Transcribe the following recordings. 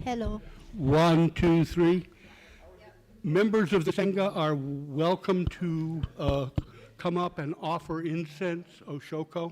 Hello. 1, 2, 3. Members of the Sangha are welcome to come up and offer incense, Oshoko.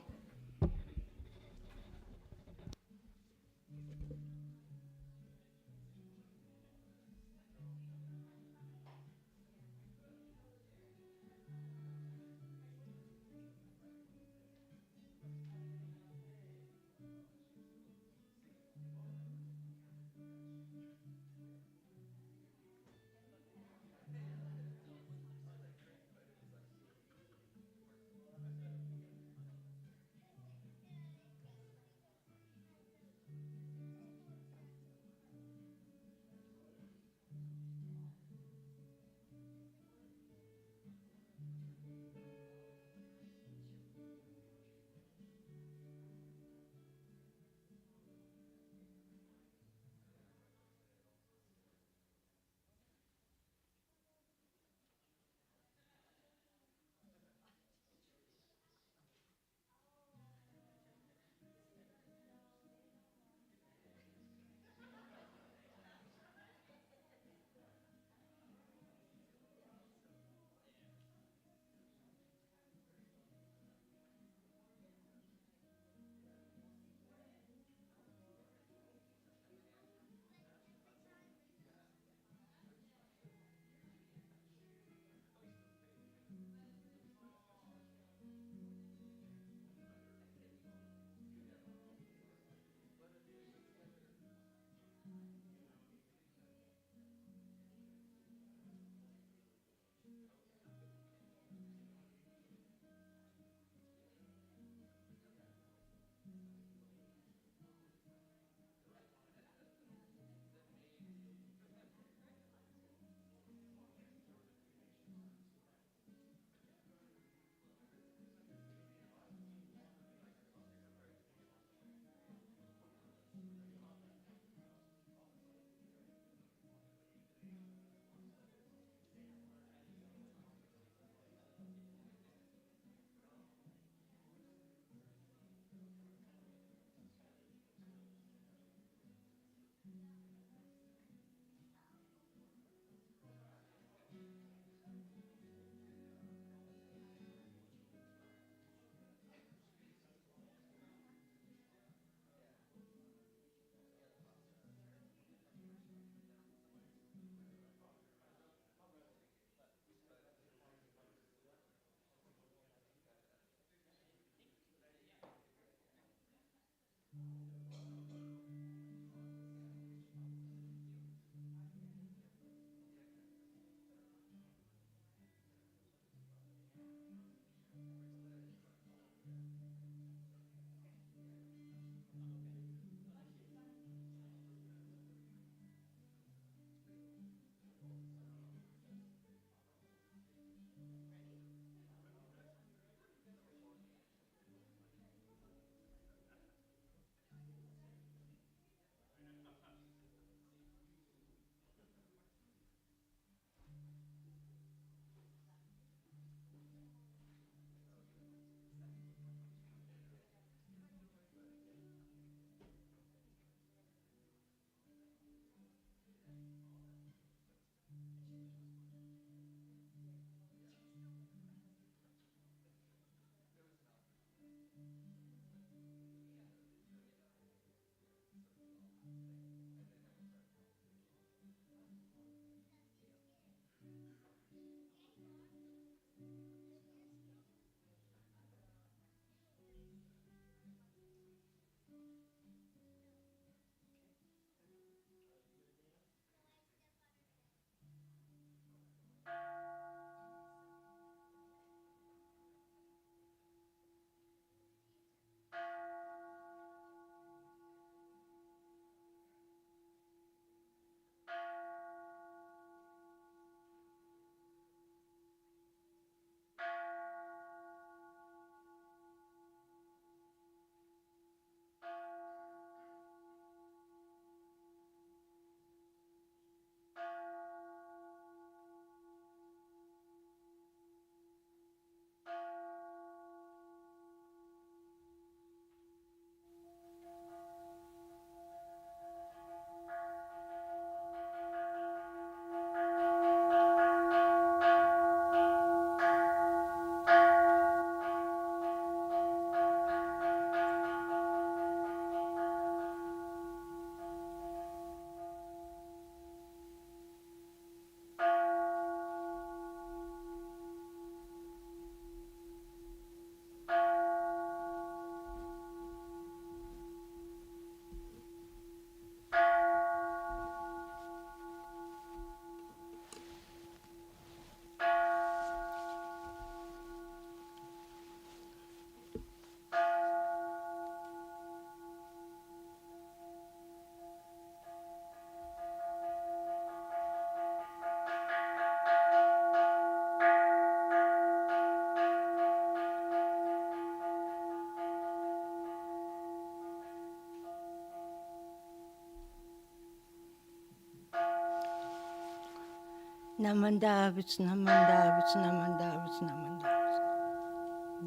Namanda Butsu, Namanda Butsu, Namanda Butsu, Namanda Butsu,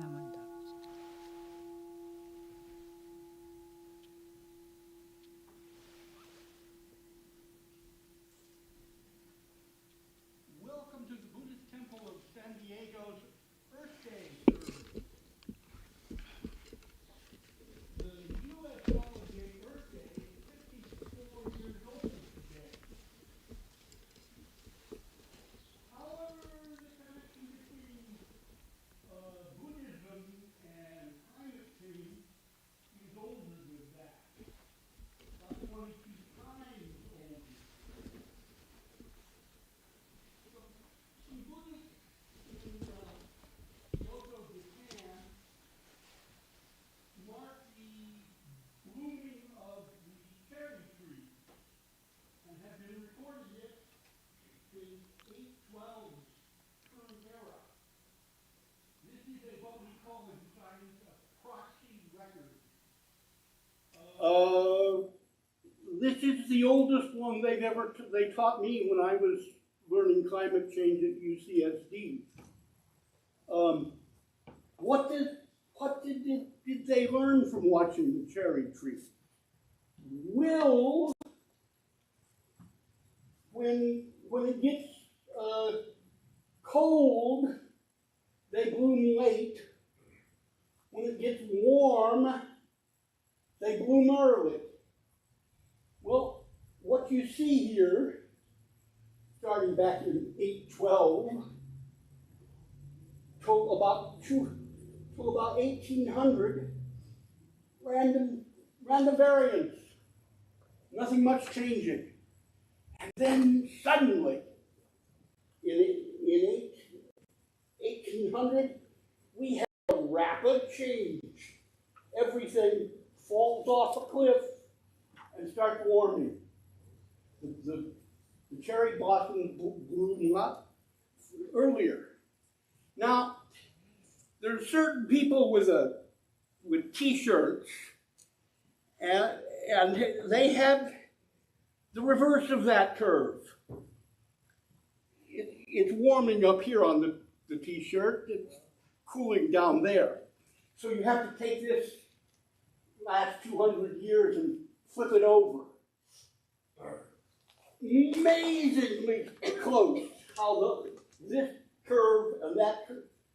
Namanda Butsu. Welcome to the Buddhist Temple of San Diego's Earth Day service. The U.S. holiday Earth Day is 54 years old today. However, the connection between Buddhism and climate change is older than that. About 22 times older. Some Buddhists in Kyoto, Japan, mark the blooming of the cherry tree and have been recording it since 812's current era. This is what we call in science a proxy record. This is the oldest one they taught me when I was learning climate change at UCSD. What did they learn from watching the cherry tree? Well, when it gets cold, they bloom late. When it gets warm, they bloom early. Well, what you see here, starting back in 812, till about 1800, random variance. Nothing much changing. And then suddenly, in 1800, we have a rapid change. Everything falls off a cliff and starts warming. The cherry blossoms bloom up earlier. Now, there's certain people with T-shirts, and they have the reverse of that curve. It's warming up here on the T-shirt. It's cooling down there. So you have to take this last 200 years and flip it over. Amazingly close how this curve and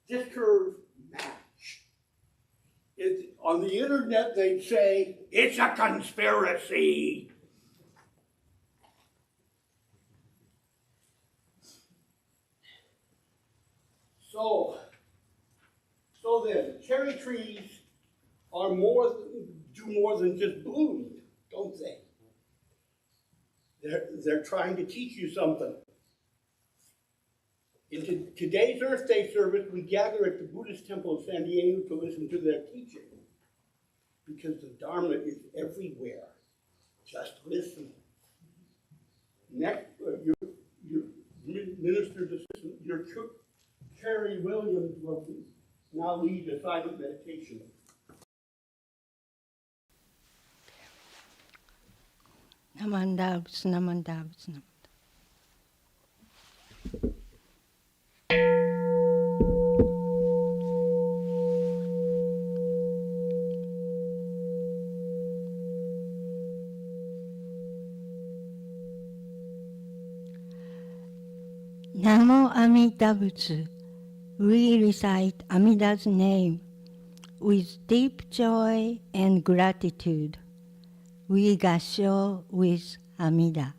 this curve match. On the internet, they'd say, it's a conspiracy. So then, cherry trees are do more than just bloom, don't they? They're trying to teach you something. In today's Earth Day service, we gather at the Buddhist Temple of San Diego to listen to their teaching. Because the Dharma is everywhere. Just listen. Next, your minister's assistant, your Carrie Williams, will now lead a silent meditation. Namanda Butsu, Namanda Butsu, Namanda. Namo Amida Butsu. We recite Amida's name with deep joy and gratitude. We gasho with Amida.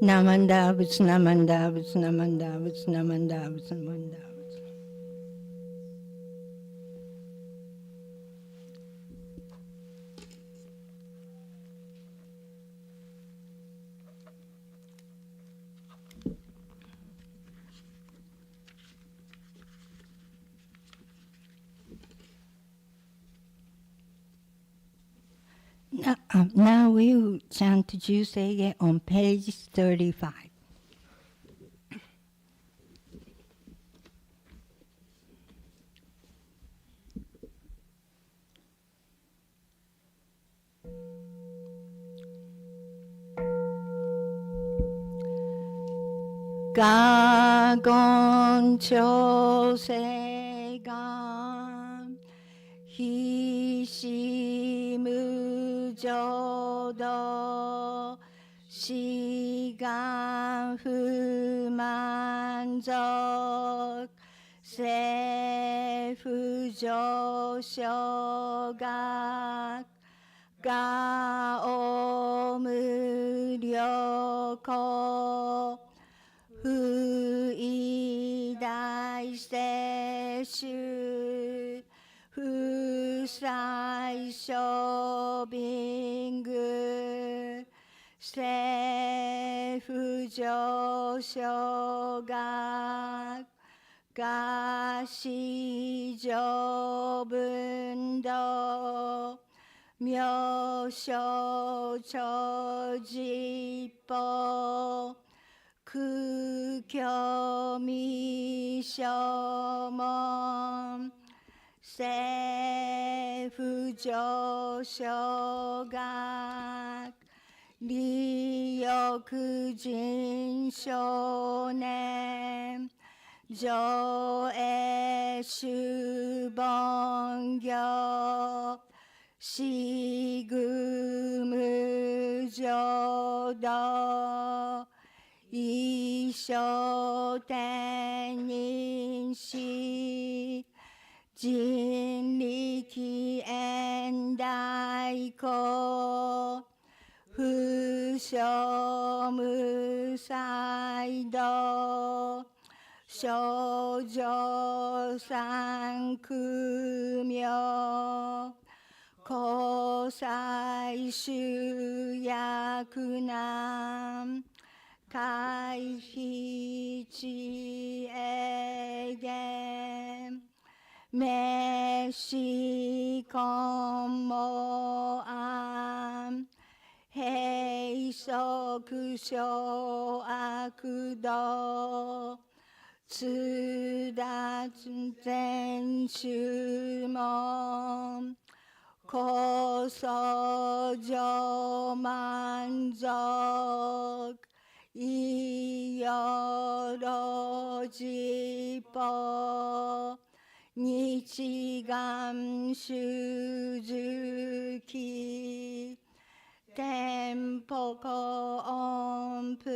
Namanda Butsu, Namanda Butsu, Namanda Butsu, Namanda Butsu, Namanda Butsu. Now we will chant Juseige on page 35. が言調整が非死無浄土志願不満足政府上昇学がお無量公不意大摂取不採処便具政府上昇学が市場分道妙正長実法空虚未所門政府上昇学利欲人少年上映主凡業しぐ無浄土一生天人死人力縁大公不傷無才道少女三苦名交際集約難回避地営言名詞根も案閉塞小悪道通達全宗門高僧上満足いよろ実法日願修き天保音符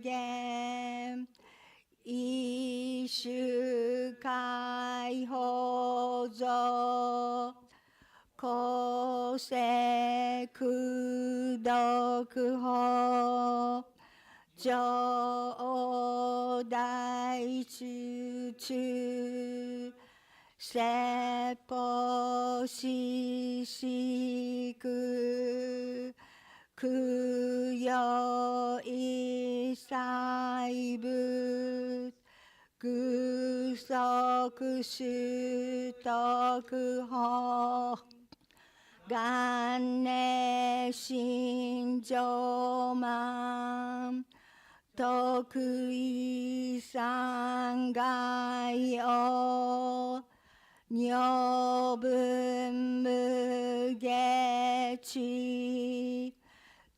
言一種解放像公正功徳法上大中中説法ししく供養一切仏具足習得法元年心上満得意三害を女分無下地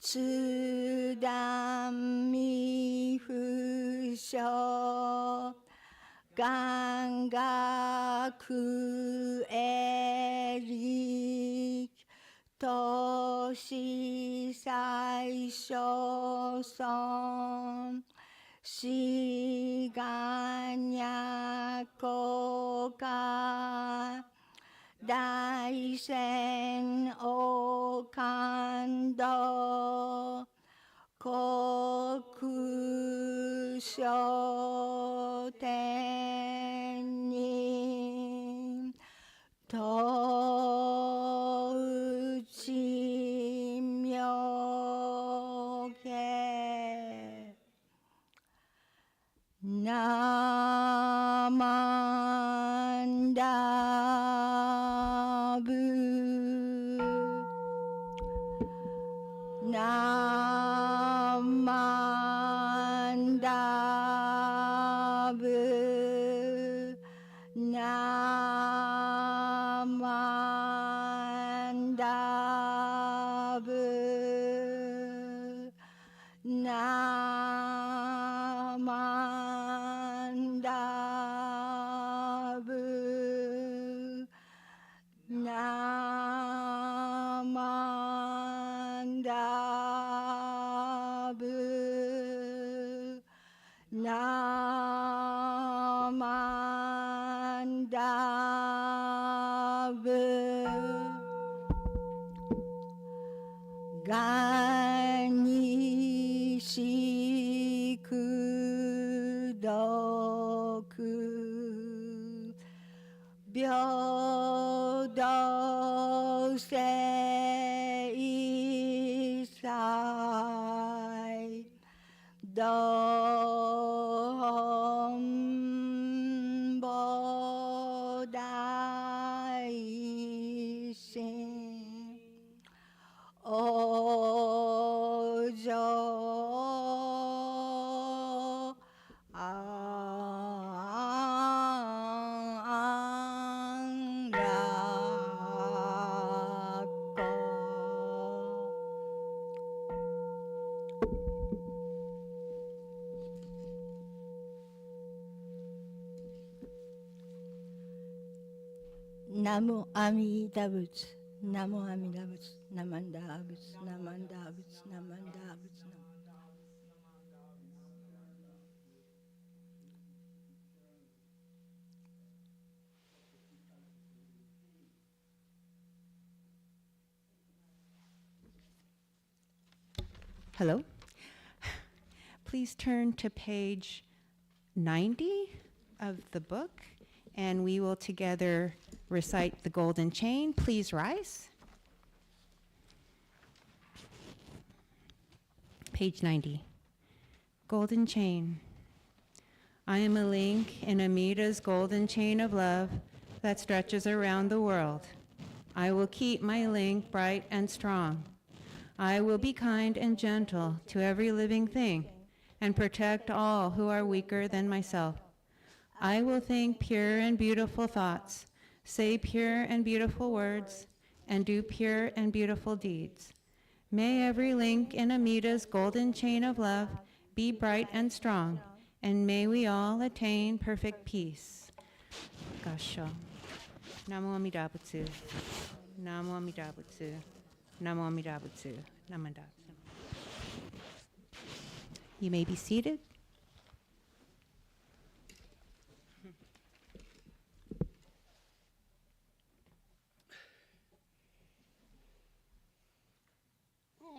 通断未不詳願学営力投資最小損志願や効果大仙王感動国書天人とうち妙慶ナマンダブナマンダブナマンダブナマ Amida Butsu. Namo Amida Butsu. Gani Shikudoku Byodo Seisai Dom Bodai Shin Ojo Angrako. Namo Amida Butsu. Namo Amida Butsu. Namanda Butsu. Namanda Butsu. Namanda Butsu. Hello. Please turn to page 90 of the book, and we will together recite the golden chain. Please rise. Page 90. Golden chain. I am a link in Amida's golden chain of love that stretches around the world. I will keep my link bright and strong. I will be kind and gentle to every living thing and protect all who are weaker than myself. I will think pure and beautiful thoughts, say pure and beautiful words, and do pure and beautiful deeds. May every link in Amida's golden chain of love be bright and strong, and may we all attain perfect peace. Gasho. Namo Amida Butsu. Namo Amida Butsu. Namo Amida Butsu. Namanda. You may be seated.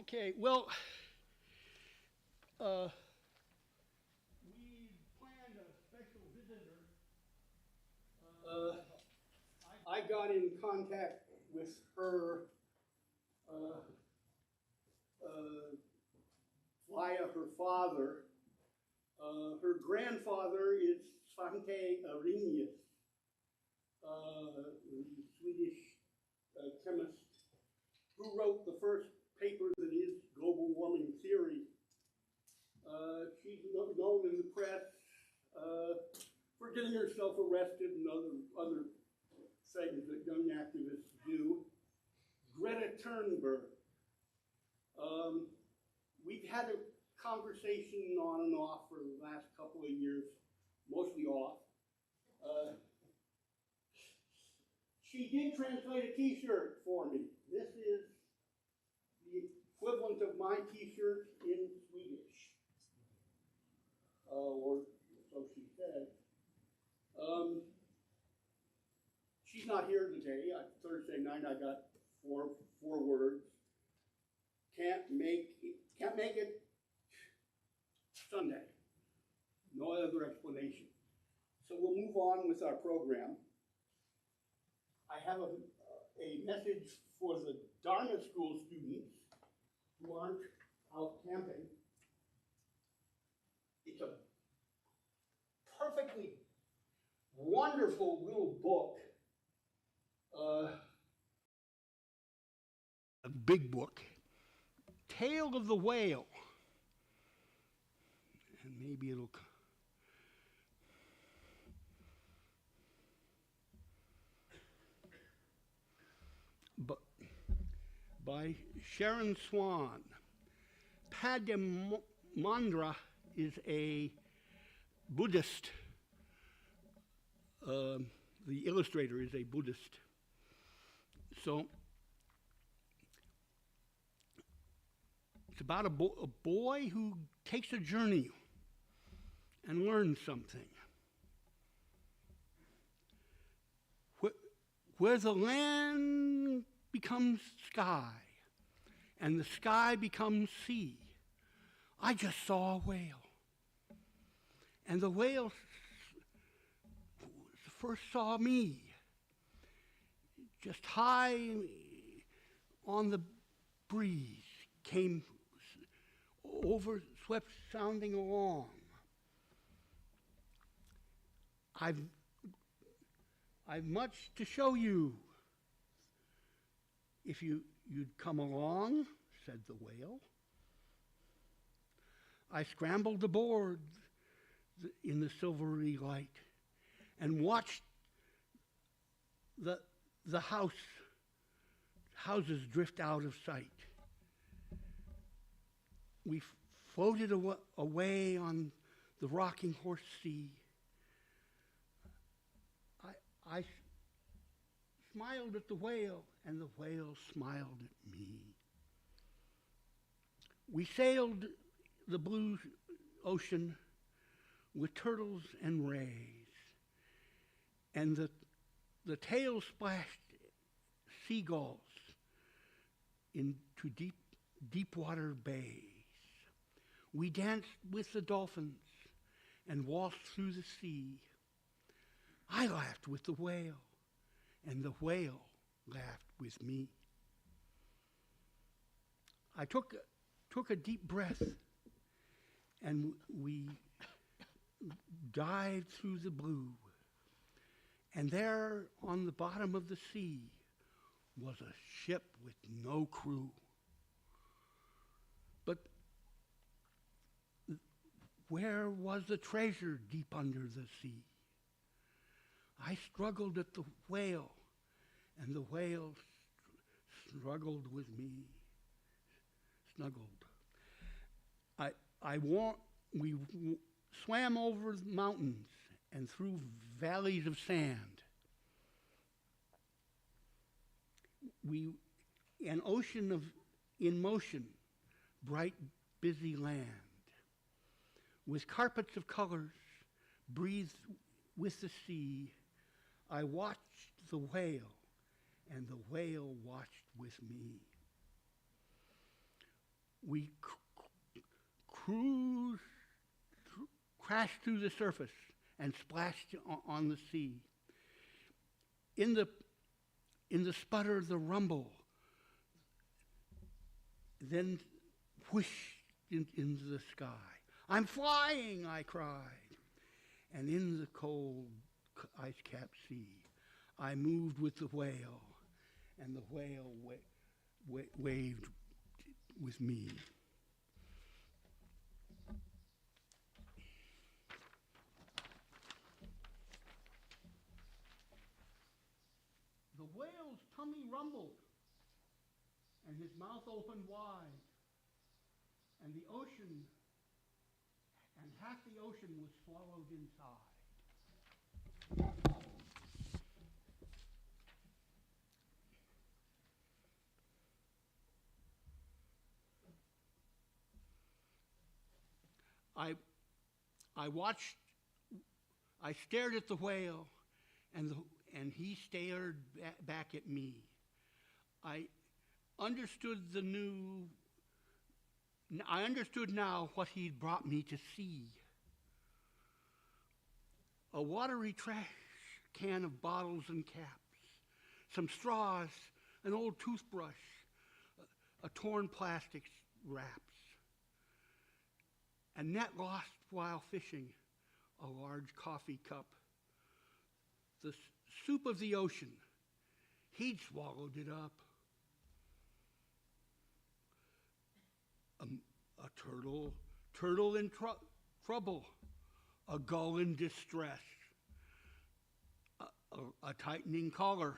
Okay, well, we planned a special visitor. I got in contact with her via her father. Her grandfather is Svante Arrhenius, the Swedish chemist who wrote the first paper that is global warming theory. She's known in the press for getting herself arrested and other things that young activists do. Greta Thunberg. We've had a conversation on and off for the last couple of years, mostly off. She did translate a t-shirt for me. This is the equivalent of my t-shirt in Swedish, or so she said. She's not here today. Thursday night I got four words. Can't make it Sunday. No other explanation. So we'll move on with our program. I have a message for the Dharma school students who aren't out camping. It's a perfectly wonderful little book. A big book. Tale of the Whale. And maybe it'll... by Sharon Swan. Padamandra is a Buddhist. The illustrator is a Buddhist. So, 'Cause It's about a boy who takes a journey and learns something. Where the land becomes sky and the sky becomes sea, I just saw a whale. And the whale first saw me, just high on the breeze, came over, swept sounding along. I've much to show you. If you'd come along, said the whale. I scrambled aboard in the silvery light and watched the houses drift out of sight. We floated away on the rocking horse sea. I smiled at the whale, and the whale smiled at me. We sailed the blue ocean with turtles and rays, and the tail splashed seagulls into deep water bays. We danced with the dolphins and waltzed through the sea. I laughed with the whale, and the whale laughed with me. I took a deep breath, and we dived through the blue. And there on the bottom of the sea was a ship with no crew. But where was the treasure deep under the sea? I struggled at the whale, and the whale struggled with me, snuggled. We swam over mountains and through valleys of sand. An ocean in motion, bright, busy land, with carpets of colors, breathed with the sea. I watched the whale, and the whale watched with me. We crashed through the surface and splashed on the sea. In the sputter, the rumble, then whoosh into the sky. I'm flying, I cried. And in the cold ice-capped sea, I moved with the whale, and the whale waved with me. The whale's tummy rumbled, and his mouth opened wide, and the ocean, and half the ocean was swallowed inside. I stared at the whale, and he stared back at me. I understood now what he'd brought me to see. A watery trash can of bottles and caps, some straws, an old toothbrush, a torn plastic wraps, a net lost while fishing, a large coffee cup, the soup of the ocean. He'd swallowed it up. A turtle in trouble, a gull in distress, a tightening collar,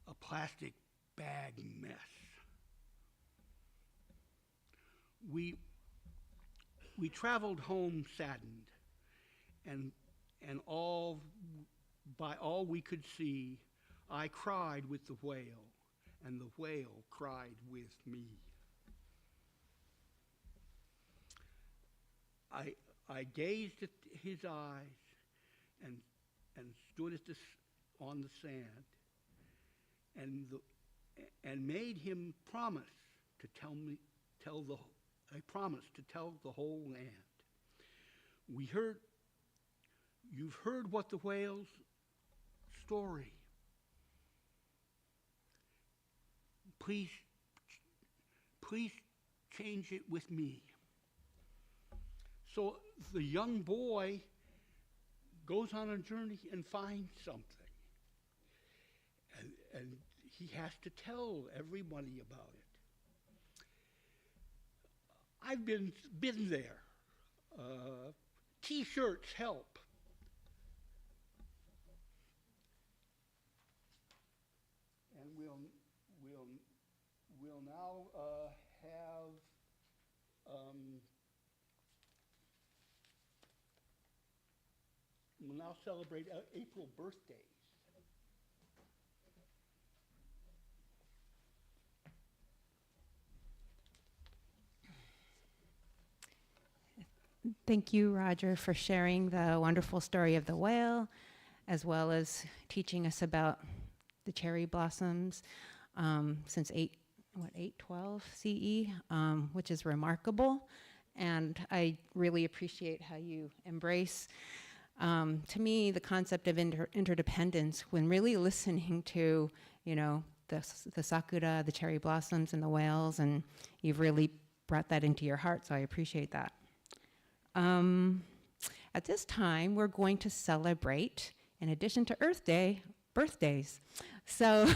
a plastic bag mess. We traveled home saddened, and by all we could see, I cried with the whale, and the whale cried with me. I gazed at his eyes and stood on the sand and made him promise to I promised to tell the whole land. You've heard what the whale's story. Please change it with me. So the young boy goes on a journey and finds something. And he has to tell everybody about it. I've been there. T-shirts help. And we'll now have we'll now celebrate April birthdays. Thank you, Roger, for sharing the wonderful story of the whale, as well as teaching us about the cherry blossoms since 812 CE, which is remarkable. And I really appreciate how you embrace, to me, the concept of interdependence when really listening to, the sakura, the cherry blossoms, and the whales, and you've really brought that into your heart, so I appreciate that. At this time, we're going to celebrate, in addition to Earth Day, birthdays. So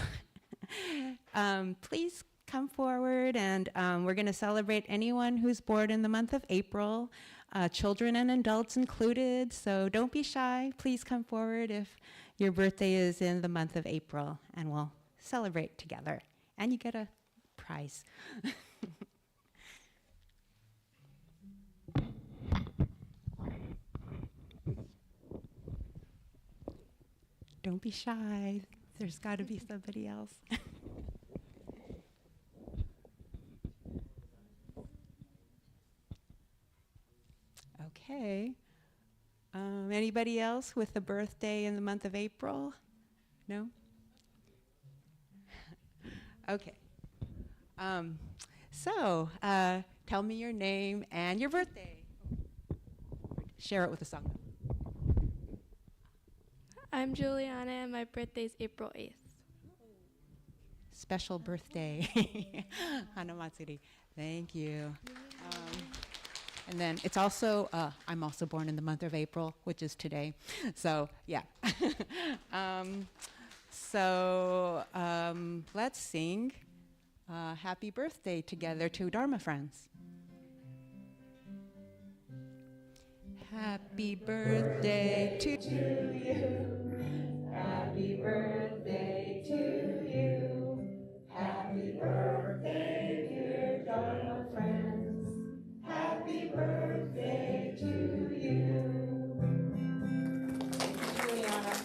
please come forward, and we're going to celebrate anyone who's born in the month of April, children and adults included. So don't be shy. Please come forward if your birthday is in the month of April, and we'll celebrate together. And you get a prize. Don't be shy. There's got to be somebody else. Okay. Anybody else with a birthday in the month of April? No? Okay. So, tell me your name and your birthday. Share it with the song. I'm Juliana, and my birthday is April 8th. Special birthday. Hanamatsuri. Thank you. And then it's also, I'm also born in the month of April, which is today. So, yeah. Let's sing Happy Birthday together to Dharma friends. Happy birthday to you. Happy birthday to you. Happy birthday, dear Dharma friends. Happy birthday to you. Thank you, Juliana.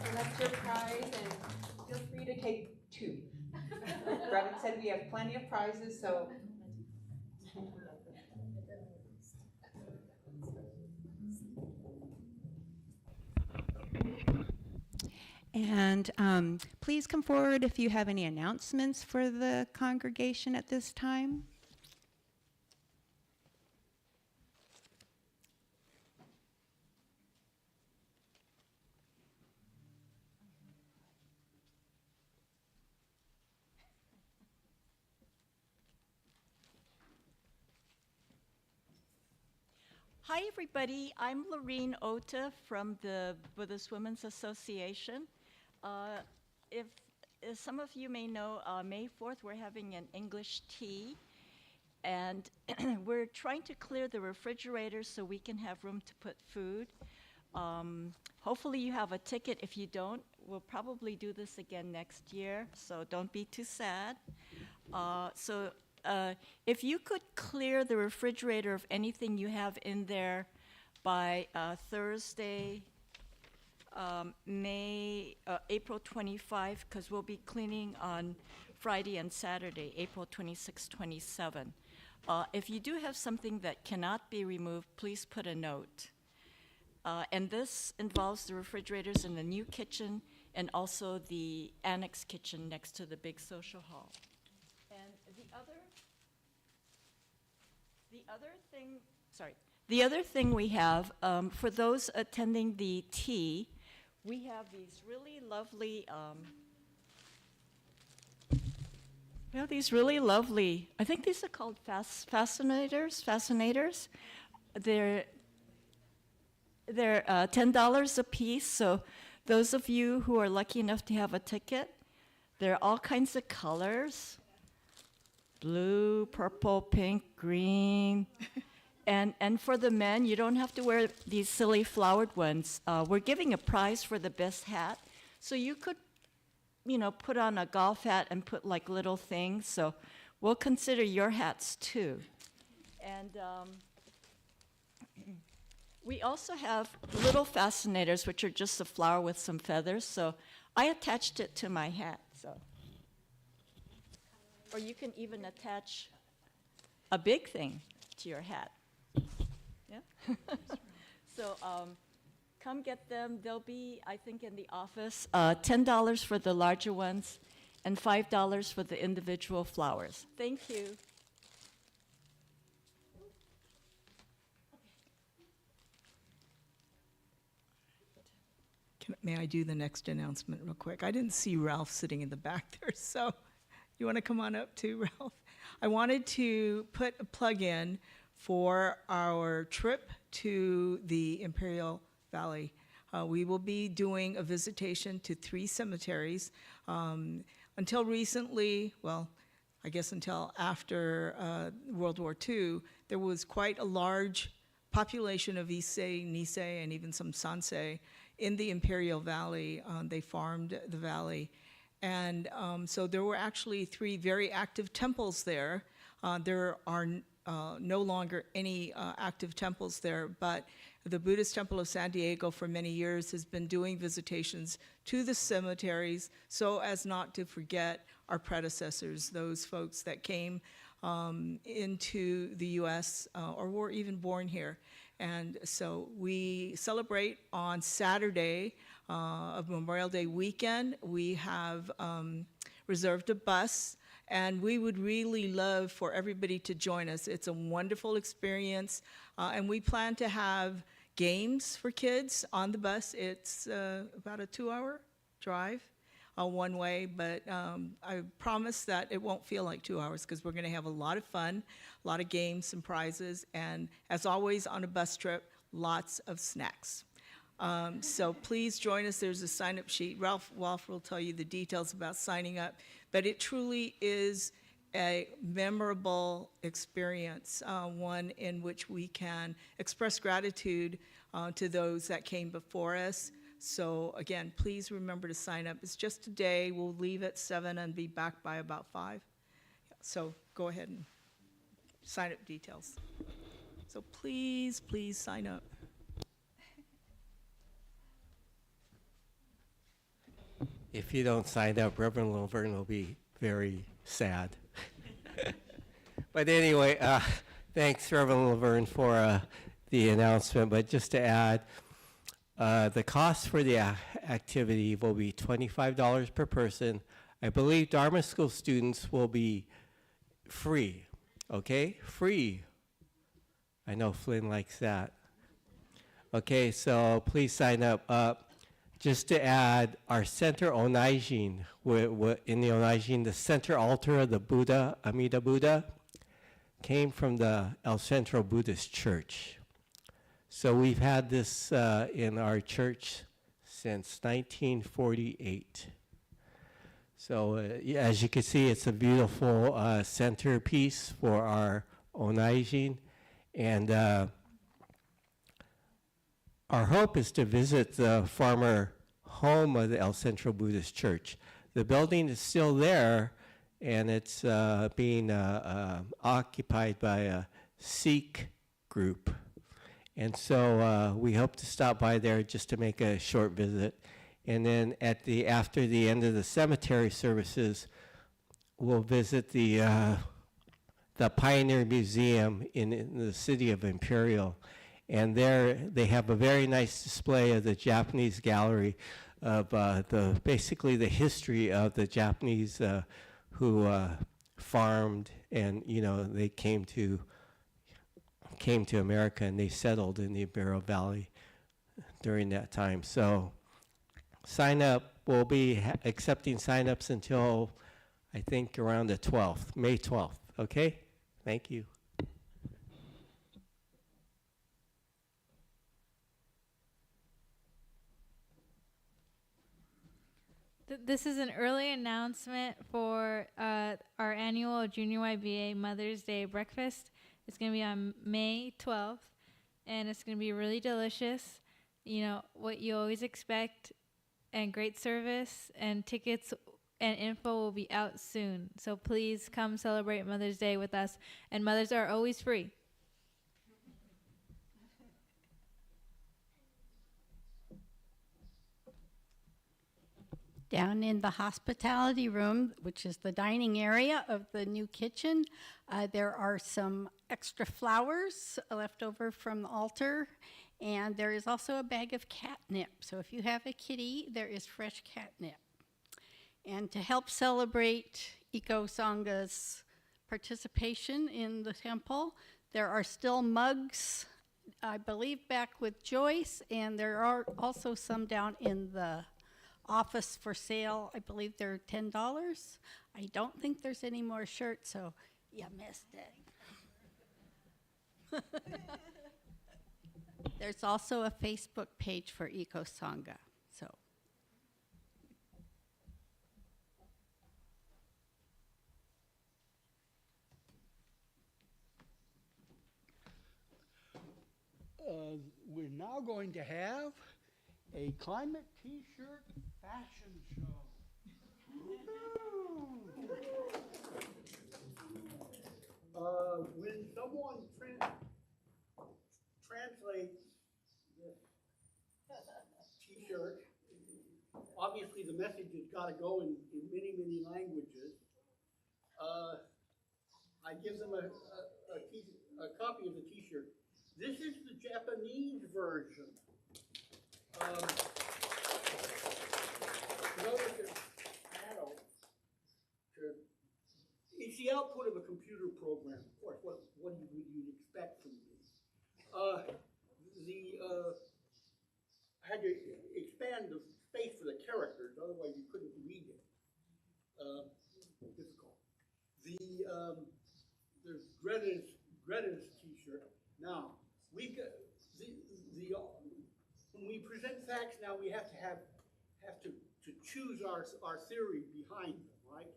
Select your prize and feel free to take 2. Robin said we have plenty of prizes, so. And please come forward if you have any announcements for the congregation at this time. Hi, everybody. I'm Lorene Ota from the Buddhist Women's Association. If some of you may know, May 4th, we're having an English tea, and we're trying to clear the refrigerator so we can have room to put food. Hopefully you have a ticket. If you don't, we'll probably do this again next year, so don't be too sad. If you could clear the refrigerator of anything you have in there by Thursday, April 25, because we'll be cleaning on Friday and Saturday, April 26, 27. If you do have something that cannot be removed, please put a note. And this involves the refrigerators in the new kitchen and also the annex kitchen next to the big social hall. And the other thing we have, for those attending the tea, we have these really lovely, I think these are called fascinators. They're $10 a piece, so those of you who are lucky enough to have a ticket, there are all kinds of colors, blue, purple, pink, green. And for the men, you don't have to wear these silly flowered ones. We're giving a prize for the best hat, so you could, put on a golf hat and put like little things, so we'll consider your hats too. And we also have little fascinators, which are just a flower with some feathers. So I attached it to my hat. Or you can even attach a big thing to your hat. Yeah. So come get them. They'll be, I think, in the office. $10 for the larger ones, and $5 for the individual flowers. Thank you. May I do the next announcement real quick? I didn't see Ralph sitting in the back there, so you want to come on up too, Ralph? I wanted to put a plug in for our trip to the Imperial Valley. We will be doing a visitation to 3 cemeteries. Until recently, well, I guess until after World War II, there was quite a large population of Issei, Nisei, and even some Sansei in the Imperial Valley. They farmed the valley. And so there were actually 3 very active temples there. There are no longer any active temples there, but the Buddhist Temple of San Diego for many years has been doing visitations to the cemeteries so as not to forget our predecessors, those folks that came into the U.S. Or were even born here. And so we celebrate on Saturday of Memorial Day weekend. We have reserved a bus, and we would really love for everybody to join us. It's a wonderful experience, and we plan to have games for kids on the bus. It's about a 2-hour drive one way, but I promise that it won't feel like 2 hours because we're going to have a lot of fun, a lot of games and prizes, and as always on a bus trip, lots of snacks. So please join us. There's a sign-up sheet. Ralph will tell you the details about signing up, but it truly is a memorable experience, one in which we can express gratitude to those that came before us. So again, please remember to sign up. It's just a day. We'll leave at 7 and be back by about 5. So go ahead and sign up details. So please sign up. If you don't sign up, Reverend Laverne will be very sad. But anyway, thanks, Reverend Laverne, for the announcement. But just to add, the cost for the activity will be $25 per person. I believe Dharma School students will be free, okay? Free. I know Flynn likes that. Okay, so please sign up. Just to add, our center onaijin, in the onaijin, the center altar of the Buddha, Amida Buddha, came from the El Centro Buddhist Church. So we've had this in our church since 1948. So as you can see, it's a beautiful centerpiece for our onaijin. And our hope is to visit the former home of the El Centro Buddhist Church. The building is still there, and it's being occupied by a Sikh group. And so we hope to stop by there just to make a short visit. And then after the end of the cemetery services, we'll visit the the Pioneer Museum in the city of Imperial. And there they have a very nice display of the Japanese gallery of basically the history of the Japanese who farmed, and they came to America and they settled in the Imperial Valley during that time. So sign up. We'll be accepting sign-ups until I think around the 12th, May 12th. Okay? Thank you. This is an early announcement for our annual Junior YBA Mother's Day breakfast. It's going to be on May 12th, and it's going to be really delicious. What you always expect, and great service, and tickets and info will be out soon. So please come celebrate Mother's Day with us, and mothers are always free. Down in the hospitality room, which is the dining area of the new kitchen, there are some extra flowers left over from the altar, and there is also a bag of catnip. So if you have a kitty, there is fresh catnip. And to help celebrate Iko Sanga's participation in the temple, there are still mugs, I believe, back with Joyce, and there are also some down in the office for sale. I believe they're $10. I don't think there's any more shirts, so you missed it. There's also a Facebook page for Iko Sangha. So we're now going to have a climate t-shirt fashion show. When someone translates this t-shirt, obviously the message has got to go in many, many languages. I give them a copy of the t-shirt. This is the Japanese version. It's the output of a computer program, of course. What would you expect from me? I had to expand the space for the characters, otherwise you couldn't read it. Difficult. There's Greta's t-shirt. Now, we've got when we present facts now, we have to choose our theory behind them, right?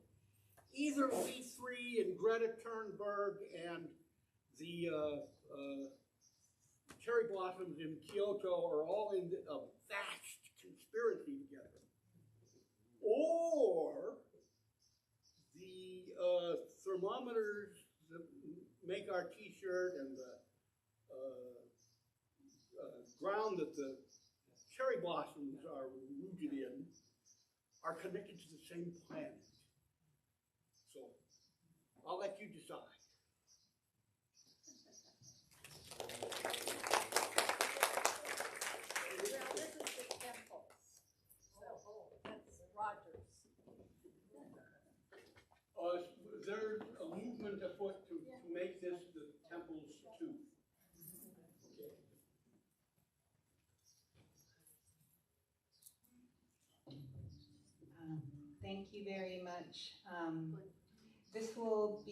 Either V3 and Greta Thunberg and the cherry blossoms in Kyoto are all in a vast conspiracy together, or the thermometers that make our T-shirt and the ground that the cherry blossoms are rooted in are connected to the same planet. So I'll let you decide. well, this is the temple. So that's Rogers. There's a movement afoot to make this the temples too. Thank you very much. This will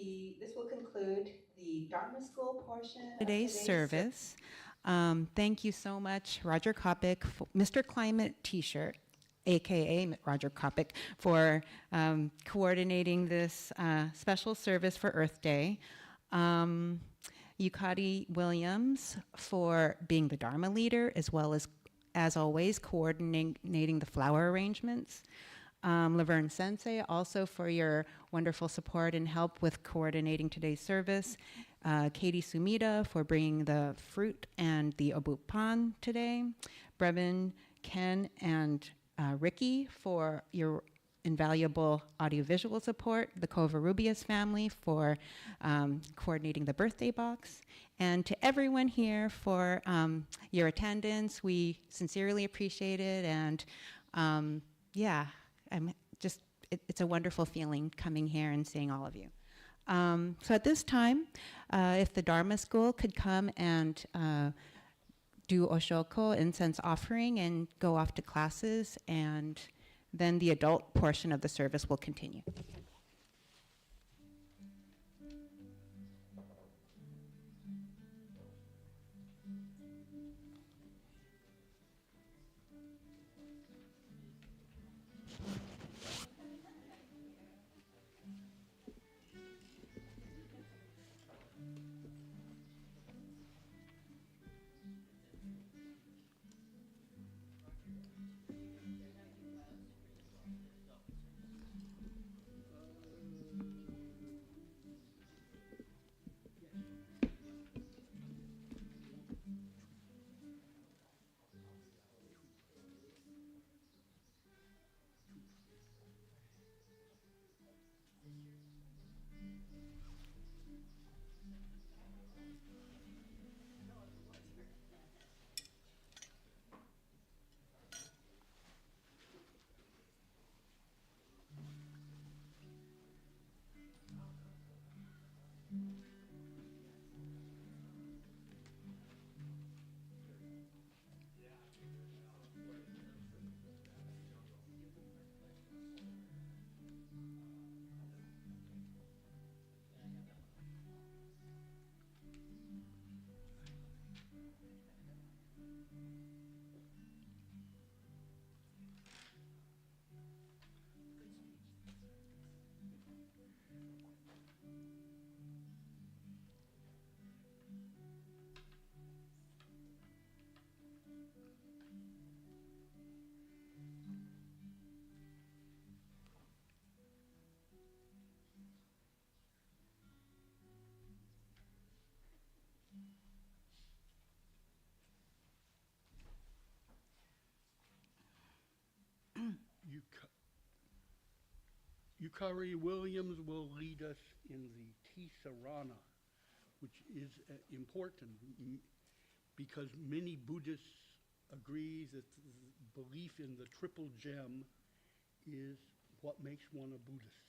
conclude the Dharma School portion of today's service. Thank you so much, Roger Coppock, Mr. Climate T-shirt, aka Roger Coppock, for coordinating this special service for Earth Day. Yukari Williams for being the Dharma leader, as well as always, coordinating the flower arrangements. Laverne Sensei, also for your wonderful support and help with coordinating today's service. Katie Sumida for bringing the fruit and the obupan today. Brevin, Ken, and Ricky for your invaluable audiovisual support, the Covarrubias family for coordinating the birthday box, and to everyone here for your attendance. We sincerely appreciate it, and yeah, it's a wonderful feeling coming here and seeing all of you. So at this time, if the Dharma School could come and do Oshoko, incense offering, and go off to classes, and then the adult portion of the service will continue. Yukari Williams will lead us in the Tisarana, which is important because many Buddhists agree that the belief in the triple gem is what makes one a Buddhist.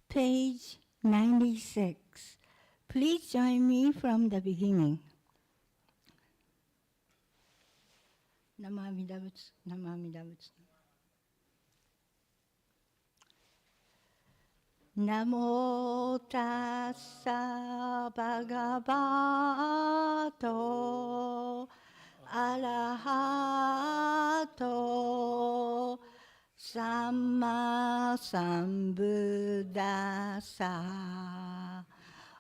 Page 96. Please join me from the beginning. Namo Amida Butsu, Namo Amida Butsu. Namo tassa bhagavato arahato samma sambuddhassa.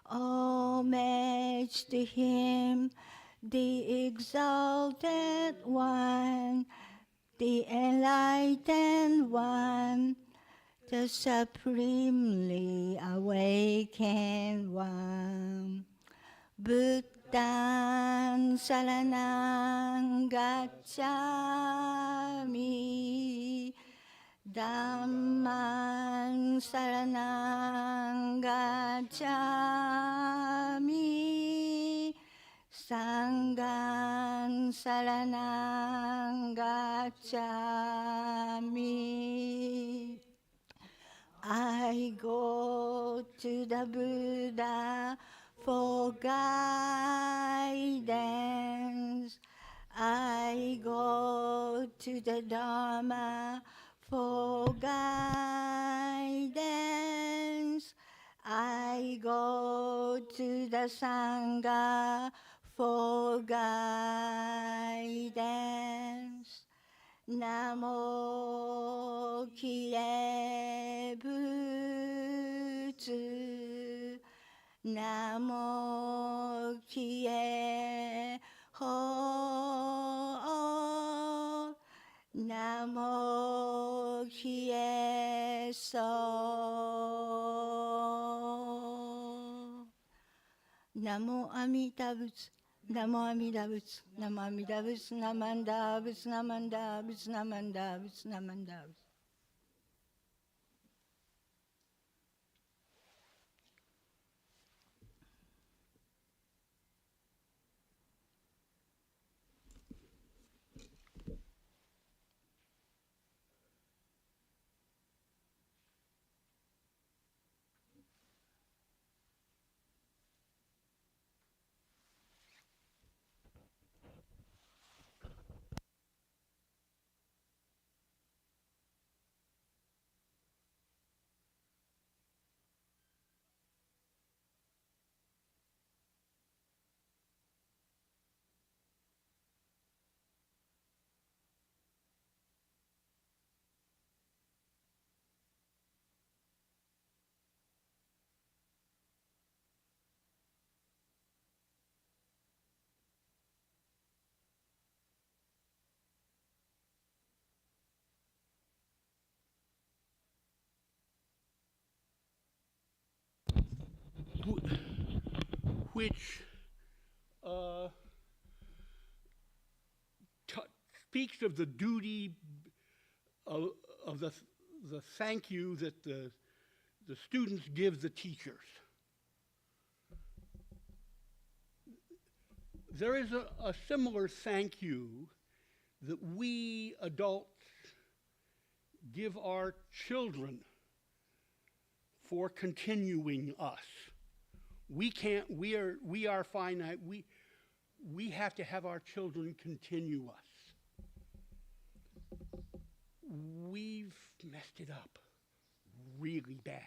Homage to him, the exalted one, the enlightened one, the supremely awakened one. Buddhaṃ saranang gacchāmi, Dhammaṃ saranang gacchāmi, Sanghaṃ saranang gacchāmi. I go to the Buddha for guidance. I go to the Dharma for guidance. I go to the Sangha for guidance. Namo Amida Butsu. Namo Ho. Namo So. Namo Amida Butsu. Namo Amida Butsu, Namo Amida Butsu, Namanda Butsu, Namanda Butsu, Namanda Butsu, Namanda Butsu. which speaks of the duty of the thank you that the students give the teachers. There is a similar thank you that we adults give our children for continuing us. We are finite. We have to have our children continue us. We've messed it up really bad.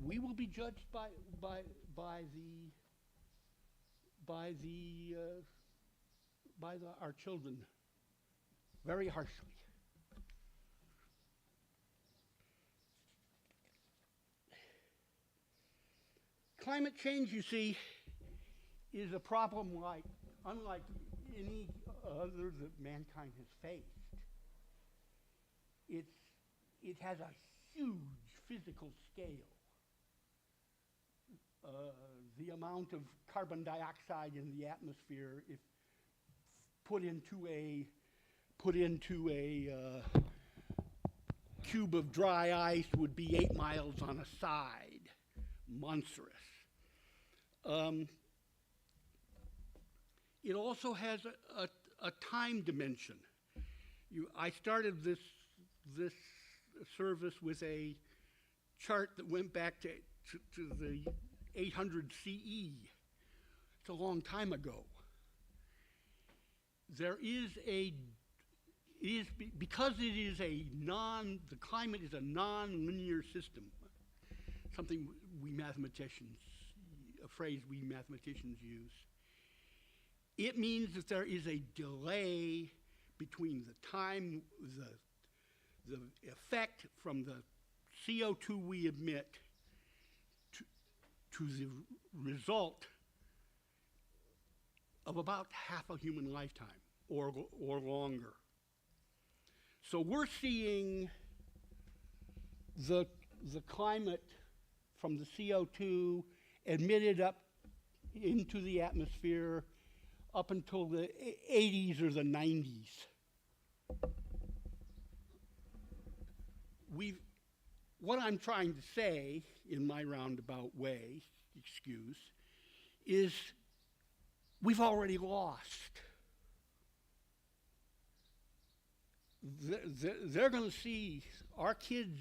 We will be judged by our children very harshly. Climate change, you see, is a problem unlike any other that mankind has faced. It has a huge physical scale. The amount of carbon dioxide in the atmosphere, if put into a cube of dry ice, would be 8 miles on a side. Monstrous. It also has a time dimension. I started this service with a chart that went back to the 800 CE. It's a long time ago. Because the climate is a non-linear system, something a phrase we mathematicians use. It means that there is a delay between the time, the effect from the CO2 we emit to the result of about half a human lifetime or longer. So we're seeing the climate from the CO2 emitted up into the atmosphere up until the 80s or the 90s. What I'm trying to say in my roundabout way, excuse, is we've already lost. They're going to see, our kids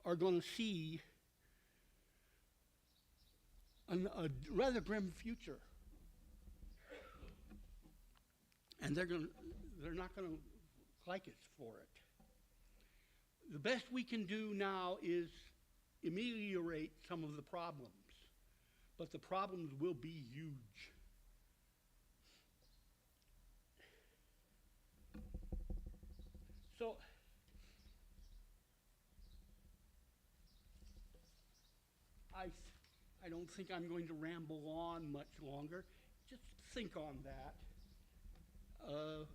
are going to see a rather grim future. And they're not going to like us for it. The best we can do now is ameliorate some of the problems, but the problems will be huge. So, I don't think I'm going to ramble on much longer. Just think on that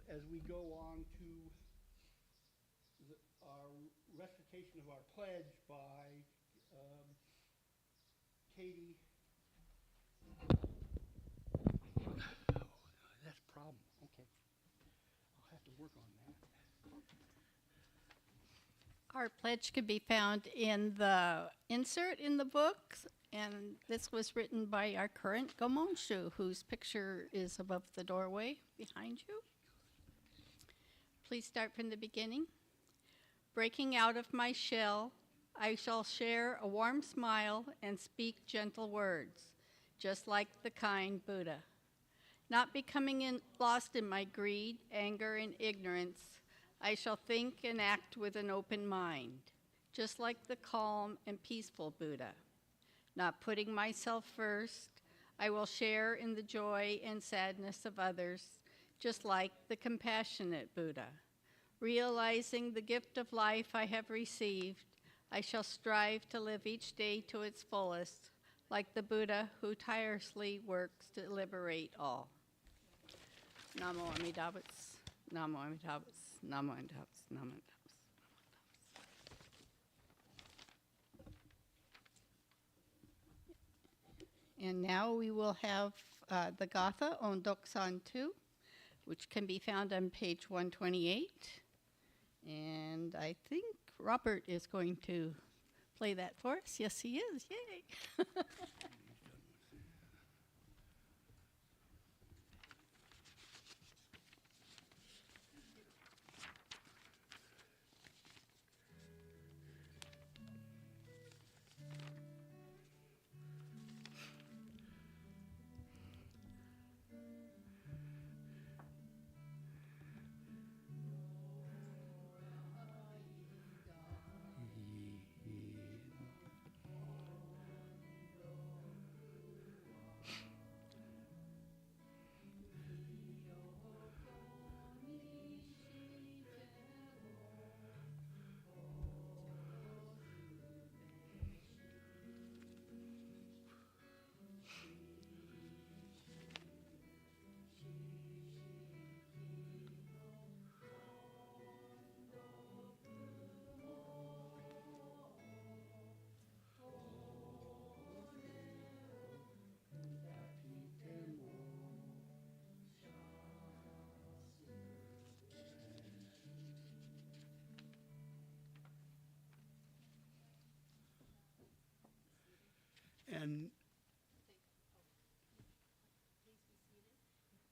as we go on to our recitation of our pledge by Katie Our pledge could be found in the insert in the book, and this was written by our current Gomonshu, whose picture is above the doorway behind you. Please start from the beginning. Breaking out of my shell, I shall share a warm smile and speak gentle words, just like the kind Buddha. Not becoming lost in my greed, anger, and ignorance, I shall think and act with an open mind, just like the calm and peaceful Buddha. Not putting myself first, I will share in the joy and sadness of others, just like the compassionate Buddha. Realizing the gift of life I have received, I shall strive to live each day to its fullest, like the Buddha who tirelessly works to liberate all. Namo Amida Butsu, Namo Amida Butsu, Namo Amida Butsu, Namo Amida Butsu. And now we will have the Gatha on Doksan 2, which can be found on page 128. And I think Robert is going to play that for us. Yes, he is. Yay. And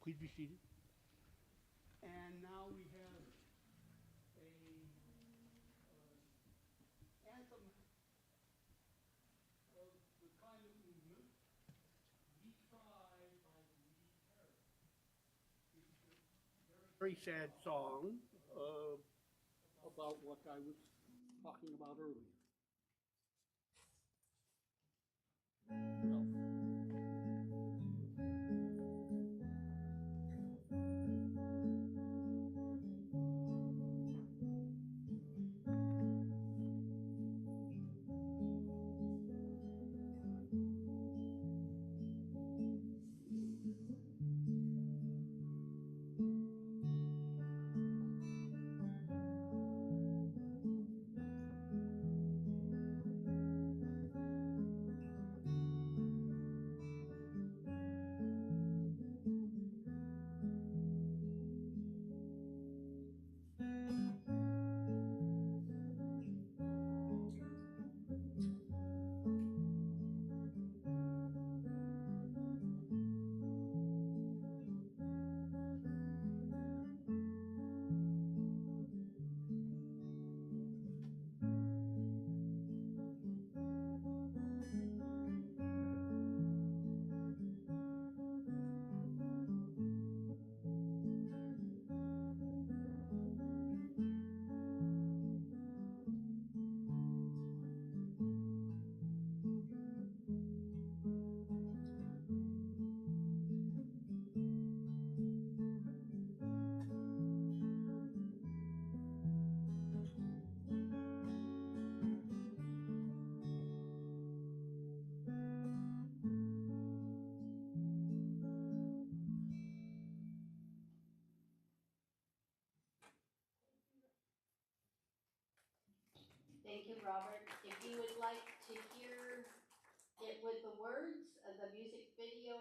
please be seated. And now we have a anthem of the kind of movement we try by the very sad song about what I was talking about earlier. Thank you, Robert. If you would like to hear it with the words, the music video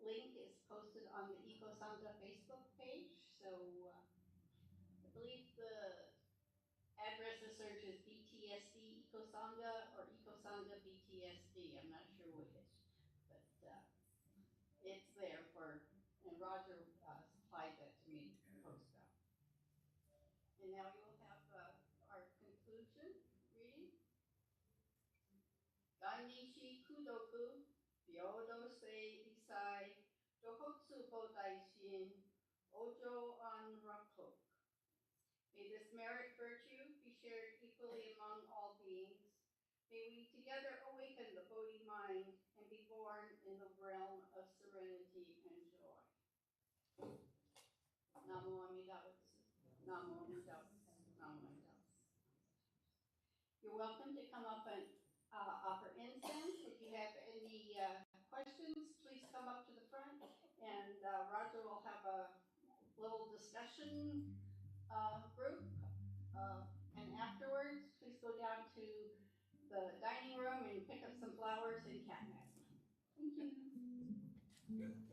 link is posted on the Eco Santa Facebook page. So the address to search is BTSD Ecosanga or Ecosanga BTSD. I'm not sure which, but it's there for, and Roger supplied that to me to post out. And now we will have our conclusion reading. Gainishi Kudoku, Byodo Sei Isai, Dohotsu Bodaishin, Ojo on Rakok. May this merit virtue be shared equally among all beings. May we together awaken the Bodhi mind and be born in the realm of serenity and joy. Namo Amida Butsu. Namo Amida Butsu. Namo Amida Butsu. You're welcome to come up and offer incense. If you have any questions, please come up to the front, and Roger will have a little discussion group. And afterwards, please go down to the dining room and pick up some flowers and catnip. Thank you.